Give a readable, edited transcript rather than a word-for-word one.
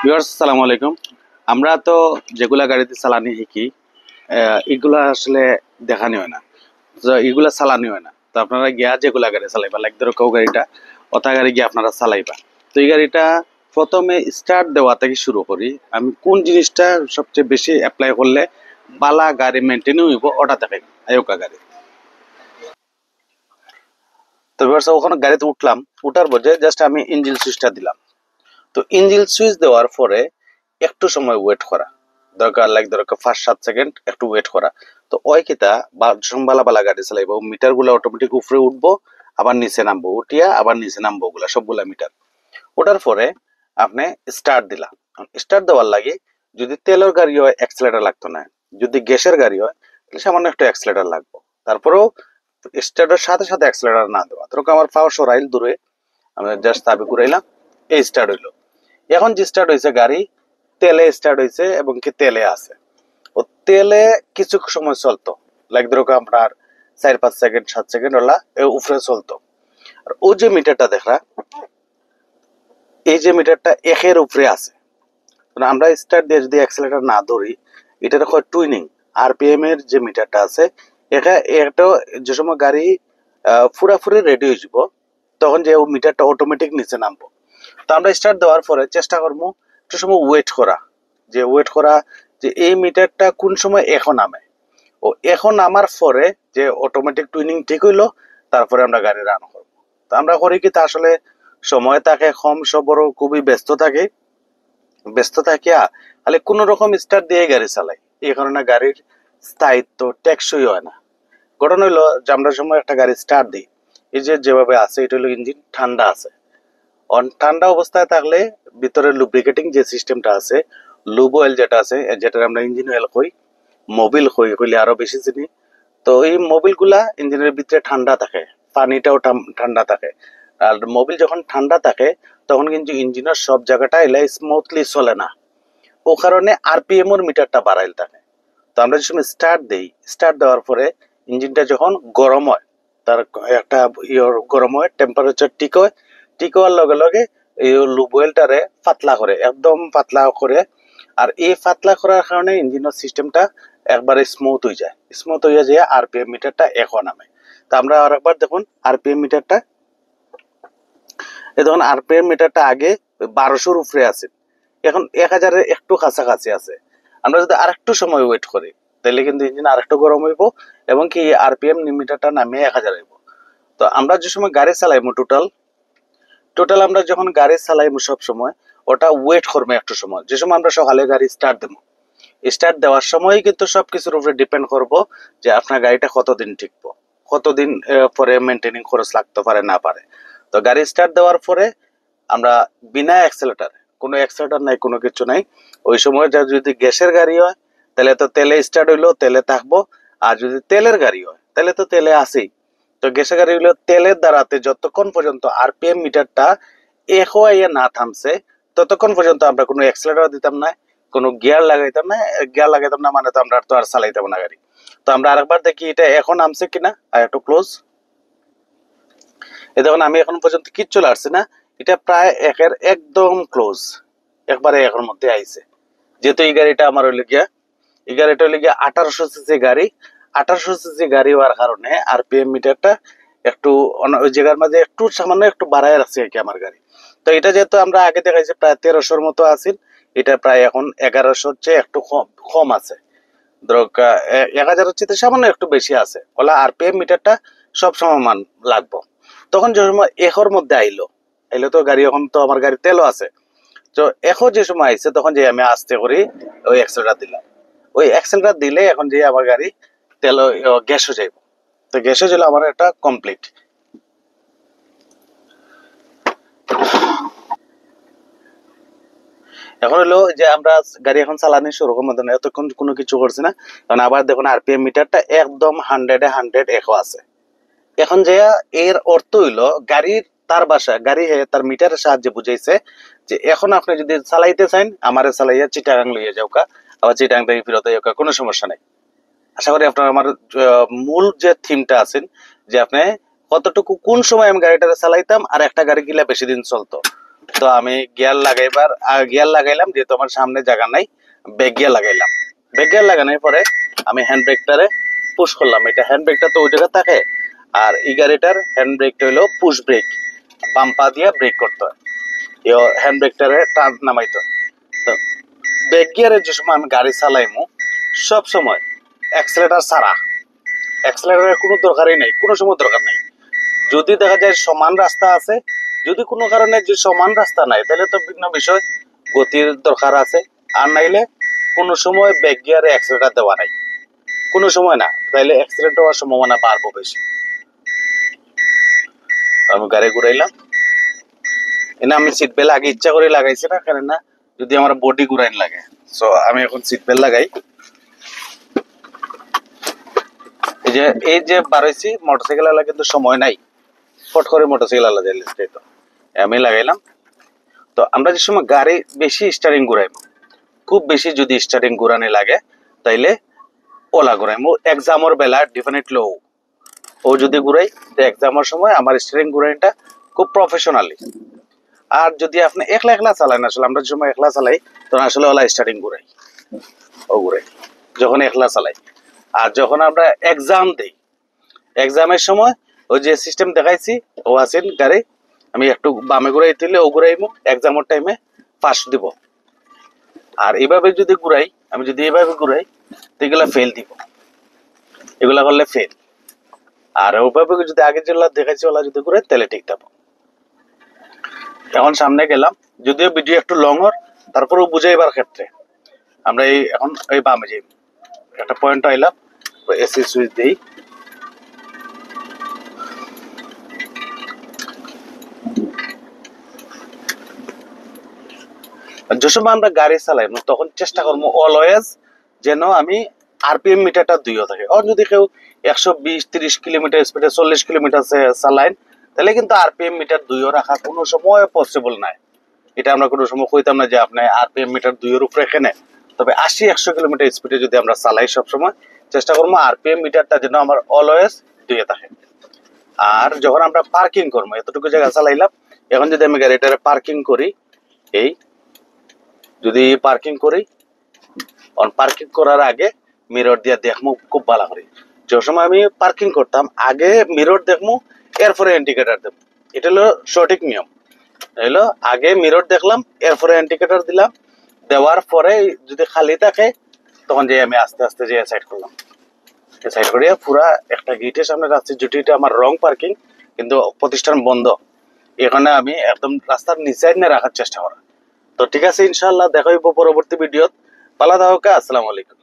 Viewers আসসালামু আলাইকুম। আমরা তো যেগুলা গাড়িতে চালানি শিখি এগুলা আসলে দেখানি হয় না, তো এগুলা চালানি হয় না। তো আপনারা গিয়া যেগুলা গাড়ি চালাইবা, লাইক ধরো কেউ গাড়িটা অতা গাড়ি গিয়ে আপনারা চালাইবা। তো এই গাড়িটা প্রথমে স্টার্ট দেওয়া থেকে শুরু করি, আমি কোন জিনিসটা সবচেয়ে বেশি অ্যাপ্লাই করলে বালা গাড়ি মেনটেন হইব ওটা দেখাই আয়োকা গাড়ি। তো ভিউয়ার্স ওখানে গাড়িতে উঠলাম, উঠার পরে জাস্ট আমি ইঞ্জিন সুইচটা দিলাম। তো ইঞ্জিন সুইচ দেওয়ার পরে একটু সময় ওয়েট করা দরকার, লাইক দরকার 5-7 সেকেন্ড একটু ওয়েট করা। তো ওই কিতা বা বালা বালা গাড়ি চালাইবো, মিটার গুলা অটোমেটিক উপরে উঠবো, আবার নিচে নামবো, উঠিয়া আবার নিচে নামবো, ওগুলা সবগুলা মিটার ওঠার পরে আপনি স্টার্ট দিলা। স্টার্ট দেওয়ার লাগে যদি তেলের গাড়ি হয় অ্যাক্সিলারেটর লাগতো না, যদি গ্যাসের গাড়ি হয় তাহলে সামান্য একটু অ্যাক্সিলারেটর লাগবে। তারপরেও স্টার্টের সাথে সাথে অ্যাক্সিলারেটর না দেওয়া, ধরো আমার পাওয়ার সরাইল দূরে, আমি জাস্ট চাবি ঘুরাইলাম, এই স্টার্ট হইলো। এখন যে স্টার্ট হয়েছে গাড়ি তেলে স্টার্ট হয়েছে এবং কি তেলে আছে, ও তেলে কিছু সময় চলতো, লাইক ধরো আপনার 4-5 সেকেন্ড 7 সেকেন্ড ওলা উপরে চলতো। আর ও যে মিটারটা দেখা, এই যে মিটারটা একের উপরে আছে, আমরা স্টার্ট দিয়ে যদি অ্যাক্সিলারেটর না ধরি, এটা হয় টুইনিং আরপিএম এর যে মিটারটা আছে, এটা যে সময় গাড়ি পুরাপুরি রেডি হয়ে যাব তখন যে মিটারটা অটোমেটিক নিচে নামবো। তো আমরা স্টার্ট দেওয়ার পরে চেষ্টা করবো একটু সময় ওয়েট করা যে এই মিটারটা কোন সময় এখন নামে, ও এখন নামার পরে যে অটোমেটিক টুইনিং ঠিক হইলো, তারপরে আমরা গাড়ি রান করবো। তো আমরা করি কি, তা আসলে সময় থাকে কম, সবরও খুবই ব্যস্ত থাকিয়া খালি কোন রকম স্টার্ট দিয়ে গাড়ি চালাই, এই কারণে গাড়ির স্থায়িত্ব টেকসই হয় না। ঘটনা হইলো যে আমরা সময় একটা গাড়ি স্টার্ট দিই, এই যে যেভাবে আছে এটা হলো ইঞ্জিন ঠান্ডা আছে, ঠান্ডা অবস্থায় থাকলে ভিতরে লুব্রিকেটিং যে সিস্টেমটা আছে, লুব অয়েল যেটা আছে, যেটা আমরা ইঞ্জিন অয়েল কই, মোবিল কইলে আরো বেশি চিনি। তো এই মোবিল গুলা ইঞ্জিনের ভিতরে ঠান্ডা থাকে, পানিটাও ঠান্ডা থাকে। আর মোবিল যখন ঠান্ডা থাকে তখন কিন্তু ইঞ্জিনের সব জায়গাটা এলে স্মুথলি চলে না, ও কারণে আরপিএম এর মিটারটা বাড়াইল থাকে। তো আমরা যে সময় স্টার্ট দেই, স্টার্ট দেওয়ার পরে ইঞ্জিনটা যখন গরম হয়, তার একটা গরম হয়, টেম্পারেচার ঠিক হওয়ার লগে লগে এই লুব অয়েলটারে পাতলা করে, একদম পাতলা করে। আর এই পাতলা করার কারণে ইঞ্জিনের সিস্টেমটা একবারে স্মুথ হয়ে যায় আরপিএম মিটারটা এখন নামে। তো আমরা আরেকবার দেখুন আরপিএম মিটারটা, এই দেখুন আরপিএম মিটারটা আগে 1200-র উপরে আছে, এখন 1000-এর একটু কাছাকাছি আছে। আমরা যদি আরেকটু সময় ওয়েট করি তাহলে কিন্তু ইঞ্জিন আরেকটু গরম হইব এবং কি আরপিএম মিটারটা নামিয়ে 1000 হইব। তো আমরা যে সময় গাড়ি চালাইবো টোটাল আমরা যখন গাড়ি চালাইবো সব সময় ওটা ওয়েট করবো একটু সময়। যে সময় আমরা সকালে গাড়ি স্টার্ট দেবো, স্টার্ট দেওয়ার সময় কিন্তু সবকিছুর উপরে ডিপেন্ড করব যে আপনার গাড়িটা কতদিন টিকবো, কতদিন পরে মেনটেনিং খরচ লাগতে পারে না পারে। তো গাড়ি স্টার্ট দেওয়ার পরে আমরা বিনা কোনো অ্যাক্সিলেটর নাই, কোনো কিছু নাই, ওই সময় যদি গ্যাসের গাড়ি হয় তাহলে তো তেলে স্টার্ট হইলো, তেলে থাকবো। আর যদি তেলের গাড়ি হয় তাহলে তো তেলে আসেই। তো গ্যাসের গাড়ি হইলো তেলের দ্বারাতে যতক্ষণ পর্যন্ত আরপিএম মিটারটা এক হয়ে না থামছে ততক্ষণ পর্যন্ত আমরা কোনো অ্যাক্সিলেটর দিতাম না, কোনো গিয়ার লাগাইতাম না, মানে তো আমরা তো আর চালাইতাম না গাড়ি। তো আমরা আরেকবার দেখি এটা এখন নামছে কিনা, আর একটু ক্লোজ, এই দেখুন আমি এখন পর্যন্ত কিচ্ছু লাগছে না, এটা প্রায় একের একদম ক্লোজ, একবারে একের মধ্যে আইছে। যেহেতু এই গাড়িটা আমার হইলে গিয়া, এই গাড়িটা হইলে গিয়া 1800 সিসি গাড়ি, 1800 সিসি গাড়ি হওয়ার কারণে আরপিএম মিটারটা একটু ওই জায়গার মাঝে একটু সামান্য একটু বাড়ায় রাখছে আর কি আমার গাড়ি। তো এটা যেহেতু আমরা আগে দেখাইছি প্রায় 1300-র মতো আছিল, এটা প্রায় এখন 1100-র চেয়ে একটু কম আছে। ধরো 1000-এর চেয়ে সামান্য একটু বেশি আছে, ওলা আরপিএম মিটারটা সব সময় মান লাগবো। তখন যে সময় একর মধ্যে আইলো তো গাড়ি, এখন তো আমার গাড়ি তেলও আছে। তো এখন যে সময় আইছে তখন যে আমি আস্তে করে ওই এক্সেলটা দিলাম, ওই এক্সেলটা দিলে এখন যে আমার গাড়ি তেল গ্যাসও যাইব। তো গ্যাসও গেলে আমার এটা কমপ্লিট। এখন হলো যে আমরা গাড়ি এখন চালানি শুরু করবো, এতক্ষণ কোনো কিছু করছি না, কারণ আবার দেখুন আরপিএম মিটারটা একদম 100-এ 100 একো আছে। এখন যে এর অর্থ হইলো গাড়ির তার বাসা গাড়ি তার মিটারের সাহায্যে বুঝাইছে যে এখন আপনি যদি চালাইতে চান আমারে চালাইয়া চিটাগাং লইয়া যাওকা, আবার চিটাগাং থেকে ফিরত যাওকা, কোনো সমস্যা নাই। আশা করি আপনার আমার মূল যে থিমটা আছেন যে আপনি কতটুকু কোন সময় আমি গাড়িটা চালাইতাম আর একটা গাড়ি গিলা বেশি দিন চলতো, তো আমি গিয়ার লাগাইলাম, যেহেতু আমার সামনে জায়গা নাই, ব্যাক গিয়ার লাগাইলাম। ব্যাক গিয়ার লাগানোর পরে আমি হ্যান্ড ব্রেকটারে পুশ করলাম। এটা হ্যান্ড ব্রেকটা তো ওই জায়গা থাকে, আর এই গাড়িটার হ্যান্ড ব্রেকটা হলো পুশ ব্রেক, বাম পা দিয়ে ব্রেক করতে হয়, হ্যান্ড ব্রেকটারে টান নামাইতে হয়। তো ব্যাক গিয়ারে যে সময় আমি গাড়ি চালাইমু, সব সময় অ্যাক্সিলারেটর ছাড়া, অ্যাক্সিলারেটরের কোনো দরকারই নেই, কোনো সময় দরকার নেই। যদি দেখা যায় সমান রাস্তা আছে, যদি কোনো কারণে যে সমান রাস্তা নাই, তাহলে তো ভিন্ন বিষয়, গতির দরকার আছে। আর নাইলে কোনো সময় ব্যাক গিয়ারে অ্যাক্সিলারেটর দেওয়া নাই, কোনো সময় না, তাইলে অ্যাক্সিডেন্ট হওয়ার সম্ভাবনা বাড়বো বেশি। আমি গাড়ি ঘুরাইলাম, এনে আমি সিট বেল্ট আগে ইচ্ছা করে লাগাইছি না, কারণ না যদি আমার বডি ঘুরাইন লাগে। সো আমি এখন সিট বেল্ট লাগাই। এই যে বাড়াইছি, মোটরসাইকেল আলা কিন্তু সময় নাই, ফট করে মোটরসাইকেল আলা যাইলে, তো আমি লাগাইলাম। তো আমরা যে সময় গাড়ি বেশি স্টারিং ঘুরাইব, খুব বেশি যদি স্টারিং ঘুরানি লাগে, তাইলে ওলা ঘুরাইমু। এক্সামের বেলা ডেফিনেটলি ও যদি ঘুরাই, তো এক্সামের সময় আমার স্টারিং ঘুরাইটা খুব প্রফেশনালি। আর যদি আপনি একলা একলা চালান, আসলে আমরা যে সময় একলা চালাই, তখন আসলে ওলা স্টারিং ঘুরাই, ও ঘুরাই যখন একলা চালাই। আর যখন আমরা এক্সাম দিই, এক্সামের সময় ওই যে সিস্টেম দেখাইছি, ও আছেন গাড়ি, আমি একটু বামে ঘুরাই দিলে ও ঘুরাইমু, এক্সামের টাইমে ফার্স্ট দিব। আর এইভাবে যদি ঘুরাই, আমি যদি এইভাবে ঘুরাই, তো এগুলা ফেল দিব, এগুলা করলে ফেল। আর ওইভাবে যদি আগে যেগুলা দেখাইছি ওলা যদি ঘুরাই, তাহলে ঠিক থাকবো। এখন সামনে গেলাম, যদিও ভিডিও একটু লং হর, তারপরেও বুঝাইবার ক্ষেত্রে আমরা এখন এই বামে যাই, একটা পয়েন্ট আইলাম, এসি সুইচ দিই। যে সময় আমরা গাড়ি চালাই, তখন চেষ্টা করবো অলওয়েজ যেন আমি আরপিএম মিটারটা 2 থাকে। আর যদি কেউ 120-30 কিলোমিটার স্পিডে 40 কিলোমিটার চালায়, তাহলে কিন্তু আরপিএম মিটার 2 রাখা কোনো সময় পসিবল নাই। এটা আমরা কোনো সময় কইতাম না যে আপনি আরপিএম মিটার 2 উপরে এখানে। তবে 80-100 কিলোমিটার স্পিডে যদি আমরা চালাই, সবসময় চেষ্টা করবো আরপিএম মিটারটা যেন আমার অলওয়েজ 2 থাকে। আর যখন আমরা পার্কিং করবো, এতটুকু জায়গা চালাইলাম, এখন যদি আমি গাড়িটারে পার্কিং করি, এই যদি পার্কিং করি, পার্কিং করার আগে মিরর দিয়ে দেখবো খুব ভালো করে। যে সময় আমি পার্কিং করতাম, আগে মিরর দেখবো, এরপরে ইন্ডিকেটর দেবো। এটা হলো সঠিক নিয়ম। হলো আগে মিরর দেখলাম, এরপরে ইন্ডিকেটর দিলাম, দেওয়ার পরে যদি খালি থাকে, তখন যে আমি আস্তে আস্তে যে সাইড করলাম, সাইড করিয়া পুরা একটা গেটের সামনে রাখছি, যেটা আমার রং পার্কিং, কিন্তু প্রতিষ্ঠান বন্ধ, এখানে আমি একদম রাস্তার নিচে রাখার চেষ্টা করা। তো ঠিক আছে, ইনশাআল্লাহ দেখা হইব পরবর্তী ভিডিওত। পালা থাকা, আসসালামু আলাইকুম।